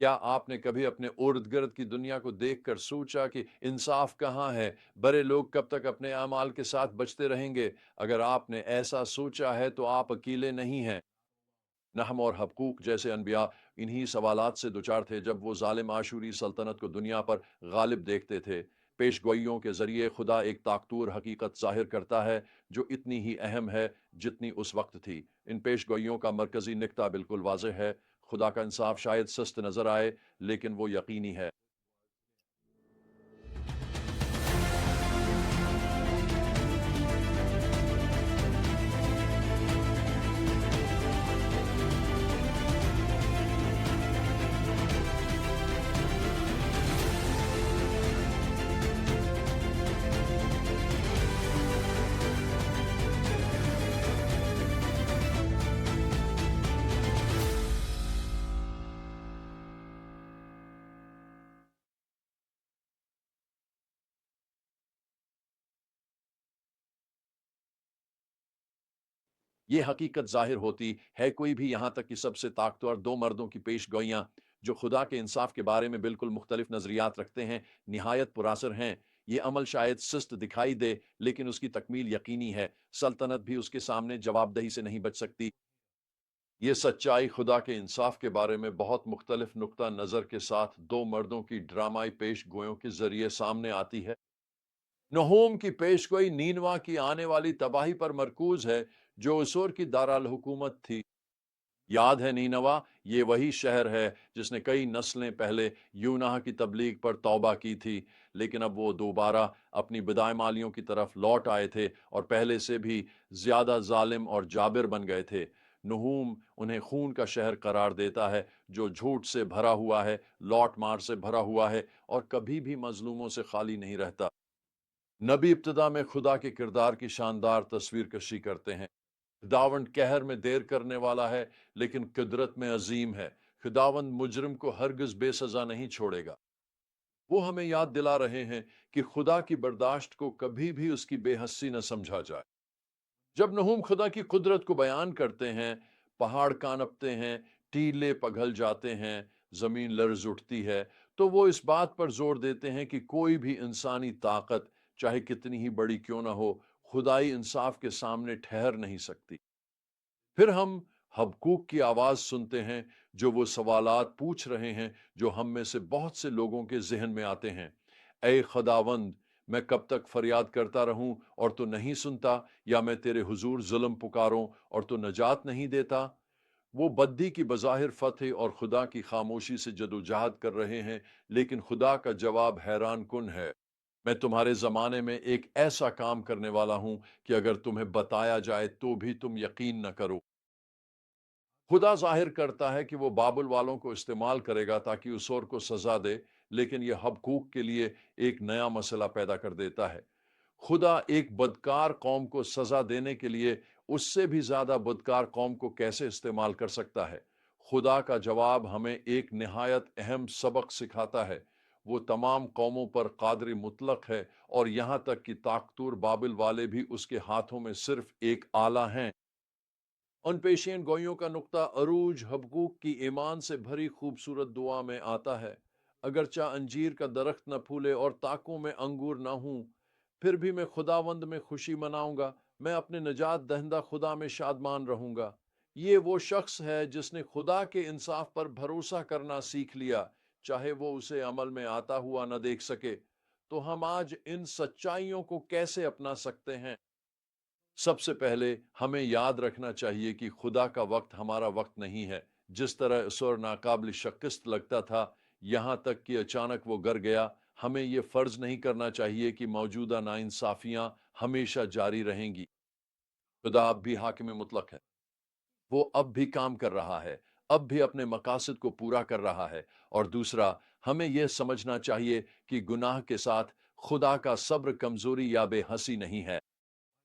क्या आपने कभी अपने इर्द गिर्द की दुनिया को देखकर सोचा कि इंसाफ कहाँ है? बड़े लोग कब तक अपने अमाल के साथ बचते रहेंगे? अगर आपने ऐसा सोचा है तो आप अकेले नहीं हैं। नहम और हबकूक जैसे अनबिया इन्हीं सवालात से दुचार थे जब वो जालिम आशूरी सल्तनत को दुनिया पर गालिब देखते थे। पेशगोइयों के जरिए खुदा एक ताकतूर हकीकत जाहिर करता है जो इतनी ही अहम है जितनी उस वक्त थी। इन पेशगोइयों का मरकजी निकता बिल्कुल वाज़ेह है। खुदा का इंसाफ शायद सस्त नजर आए, लेकिन वो यकीनी है। ये हकीकत जाहिर होती है कोई भी, यहाँ तक कि सबसे ताकतवर दो मर्दों की पेश गोइयां जो खुदा के इंसाफ के बारे में बिल्कुल मुख्तलिफ नजरियात रखते हैं, निहायत पुरासर हैं। ये अमल शायद सुस्त दिखाई दे, लेकिन उसकी तकमील यकीनी है। सल्तनत भी उसके सामने जवाबदही से नहीं बच सकती। ये सच्चाई खुदा के इंसाफ के बारे में बहुत मुख्तलिफ नुक्ता नज़र के साथ दो मर्दों की ड्रामाई पेश गोयों के जरिए सामने आती है। नहूम की पेशगोई नीनवा की आने वाली तबाही पर मरकूज है, जो असुर की दाराल हुकूमत थी। याद है नीनवा, ये वही शहर है जिसने कई नस्लें पहले यूनाह की तबलीग पर तौबा की थी, लेकिन अब वो दोबारा अपनी बिदायमालियों की तरफ लौट आए थे और पहले से भी ज्यादा जालिम और जाबिर बन गए थे। नहूम उन्हें खून का शहर करार देता है, जो झूठ से भरा हुआ है, लौट मार से भरा हुआ है और कभी भी मजलूमों से खाली नहीं रहता। नबी इब्तदा में खुदा के किरदार की शानदार तस्वीर कशी करते हैं। खुदावंद कहर में देर करने वाला है, लेकिन कुदरत में अजीम है। खुदावंद मुजरिम को हरगिज बेसजा नहीं छोड़ेगा। वो हमें याद दिला रहे हैं कि खुदा की बर्दाश्त को कभी भी उसकी बेहसी न समझा जाए। जब नहूम खुदा की कुदरत को बयान करते हैं, पहाड़ कांपते हैं, टीले पघल जाते हैं, जमीन लर्ज उठती है, तो वो इस बात पर जोर देते हैं कि कोई भी इंसानी ताकत, चाहे कितनी ही बड़ी क्यों ना हो, खुदाई इंसाफ के सामने ठहर नहीं सकती। फिर हम हबकूक की आवाज सुनते हैं, जो वो सवालात पूछ रहे हैं जो हम में से बहुत से लोगों के जहन में आते हैं। ए खुदावंद, मैं कब तक फरियाद करता रहूं और तो नहीं सुनता, या मैं तेरे हुजूर जुल्म पुकारूं और तो नजात नहीं देता। वो बद्दी की बज़ाहिर फतह और खुदा की खामोशी से जदोजहद कर रहे हैं, लेकिन खुदा का जवाब हैरान कुन है। मैं तुम्हारे जमाने में एक ऐसा काम करने वाला हूं कि अगर तुम्हें बताया जाए तो भी तुम यकीन न करो। खुदा जाहिर करता है कि वो बाबुल वालों को इस्तेमाल करेगा ताकि उसोर को सजा दे, लेकिन यह हबकूक के लिए एक नया मसला पैदा कर देता है। खुदा एक बदकार कौम को सजा देने के लिए उससे भी ज्यादा बदकार कौम को कैसे इस्तेमाल कर सकता है? खुदा का जवाब हमें एक निहायत अहम सबक सिखाता है। वो तमाम कौमों पर कादर मुतलक है, और यहां तक कि ताकतूर बाबिल वाले भी उसके हाथों में सिर्फ एक आला हैं। उन पेशियन गोइयों का नुक्ता अरूज हबकूक की ईमान से भरी खूबसूरत दुआ में आता है। अगरचा अंजीर का दरख्त न फूले और ताकों में अंगूर न हूं, फिर भी मैं खुदावंद में खुशी मनाऊंगा। मैं अपने निजात दहिंदा खुदा में शादमान रहूंगा। ये वो शख्स है जिसने खुदा के इंसाफ पर भरोसा करना सीख लिया, चाहे वो उसे अमल में आता हुआ न देख सके। तो हम आज इन सच्चाइयों को कैसे अपना सकते हैं? सबसे पहले हमें याद रखना चाहिए कि खुदा का वक्त हमारा वक्त नहीं है। जिस तरह असुर नाकाबिल शिकस्त लगता था, यहाँ तक कि अचानक वो गर गया, हमें ये फर्ज नहीं करना चाहिए कि मौजूदा नाइंसाफियां हमेशा जारी रहेंगी। खुदा अब भी हाकिम मुतलक है। वो अब भी काम कर रहा है, अब भी अपने मकासद को पूरा कर रहा है। और दूसरा, हमें यह समझना चाहिए कि गुनाह के साथ खुदा का सब्र कमजोरी या बेहसी नहीं है।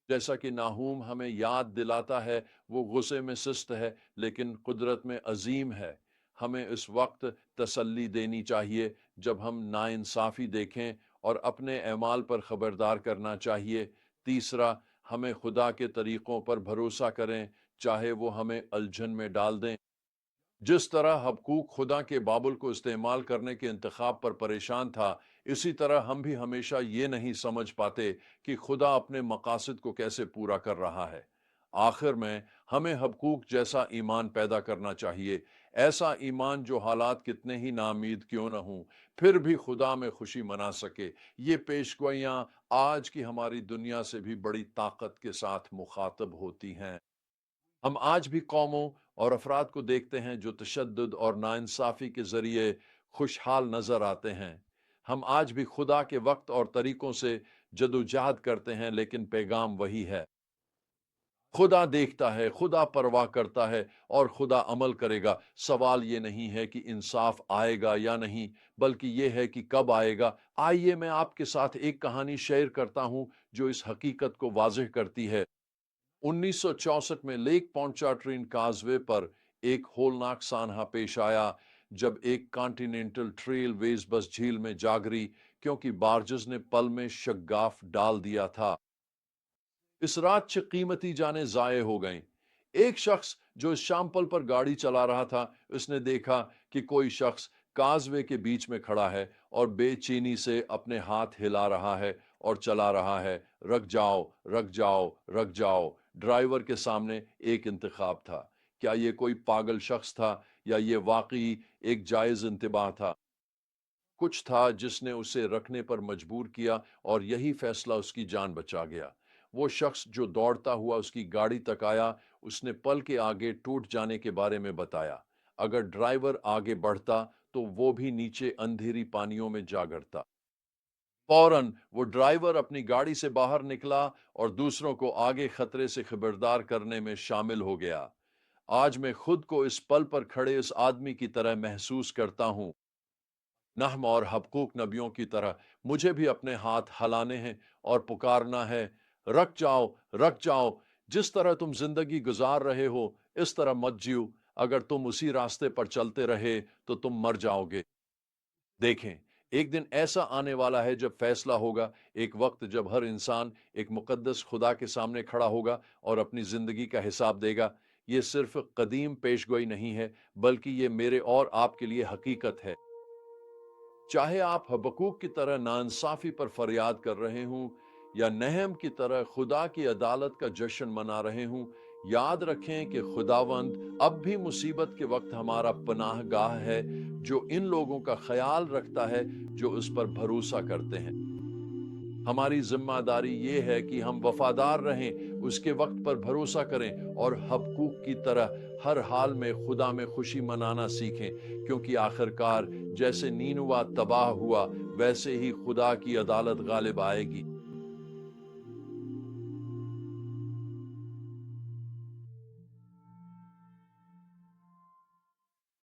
जैसा कि नाहूम हमें याद दिलाता है, वो गुस्से में सुस्त है, लेकिन कुदरत में अजीम है। हमें इस वक्त तसल्ली देनी चाहिए जब हम नाइंसाफ़ी देखें, और अपने अमाल पर खबरदार करना चाहिए। तीसरा, हमें खुदा के तरीक़ों पर भरोसा करें, चाहे वो हमें उलझन में डाल दें। जिस तरह हबकूक खुदा के बाबुल को इस्तेमाल करने के इंतखाब पर परेशान था, इसी तरह हम भी हमेशा ये नहीं समझ पाते कि खुदा अपने मकासद को कैसे पूरा कर रहा है। आखिर में हमें हबकूक जैसा ईमान पैदा करना चाहिए, ऐसा ईमान जो हालात कितने ही नाउमीद क्यों न हों, फिर भी खुदा में खुशी मना सके। ये पेशगोइयां आज की हमारी दुनिया से भी बड़ी ताकत के साथ मुखातब होती हैं। हम आज भी कौमों और अफराद को देखते हैं जो तशद्दुद और नाइंसाफ़ी के ज़रिए खुशहाल नज़र आते हैं। हम आज भी खुदा के वक्त और तरीकों से जदोजहद करते हैं, लेकिन पैगाम वही है। खुदा देखता है, खुदा परवाह करता है और खुदा अमल करेगा। सवाल ये नहीं है कि इंसाफ आएगा या नहीं, बल्कि ये है कि कब आएगा। आइए मैं आपके साथ एक कहानी शेयर करता हूं जो इस हकीकत को वाज़ेह करती है। 1964 में लेक पोंचाट्रीन काजवे पर एक होलनाक सानहा पेश आया जब एक कॉन्टिनेंटल ट्रेल वेज बस झील में जा गिरी, क्योंकि बार्जस ने पल में शग्गाफ डाल दिया था। इस रात च कीमती जाने जाये हो गईं। एक शख्स जो इस शामपल पर गाड़ी चला रहा था, उसने देखा कि कोई शख्स काजवे के बीच में खड़ा है और बेचैनी से अपने हाथ हिला रहा है और चला रहा है, रख जाओ, रख जाओ, रख जाओ। ड्राइवर के सामने एक इंतखाब था। क्या ये कोई पागल शख्स था या ये वाकई एक जायज इंतबाह था? कुछ था जिसने उसे रखने पर मजबूर किया और यही फैसला उसकी जान बचा गया। वो शख्स जो दौड़ता हुआ उसकी गाड़ी तक आया, उसने पल के आगे टूट जाने के बारे में बताया। अगर ड्राइवर आगे बढ़ता तो वो भी नीचे अंधेरी पानियों में जा गिरता। फौरन वो ड्राइवर अपनी गाड़ी से बाहर निकला और दूसरों को आगे खतरे से खबरदार करने में शामिल हो गया। आज मैं खुद को इस पल पर खड़े इस आदमी की तरह महसूस करता हूं। नहम और हबकूक नबियों की तरह मुझे भी अपने हाथ हलाने हैं और पुकारना है, रख जाओ, रख जाओ। जिस तरह तुम जिंदगी गुजार रहे हो, इस तरह मत जियो। अगर तुम उसी रास्ते पर चलते रहे तो तुम मर जाओगे। देखें, एक दिन ऐसा आने वाला है जब फैसला होगा, एक वक्त जब हर इंसान एक मुकद्दस खुदा के सामने खड़ा होगा और अपनी जिंदगी का हिसाब देगा। ये सिर्फ कदीम पेशगोई नहीं है, बल्कि ये मेरे और आपके लिए हकीकत है। चाहे आप हबकूक की तरह नाइंसाफी पर फरियाद कर रहे हों या नहम की तरह खुदा की अदालत का जश्न मना रहे हों, याद रखें कि खुदावंद अब भी मुसीबत के वक्त हमारा पनाहगाह है, जो इन लोगों का ख्याल रखता है जो उस पर भरोसा करते हैं। हमारी जिम्मेदारी ये है कि हम वफादार रहें, उसके वक्त पर भरोसा करें और हबकूक की तरह हर हाल में खुदा में खुशी मनाना सीखें, क्योंकि आखिरकार जैसे नीनुवा तबाह हुआ, वैसे ही खुदा की अदालत गालिब आएगी।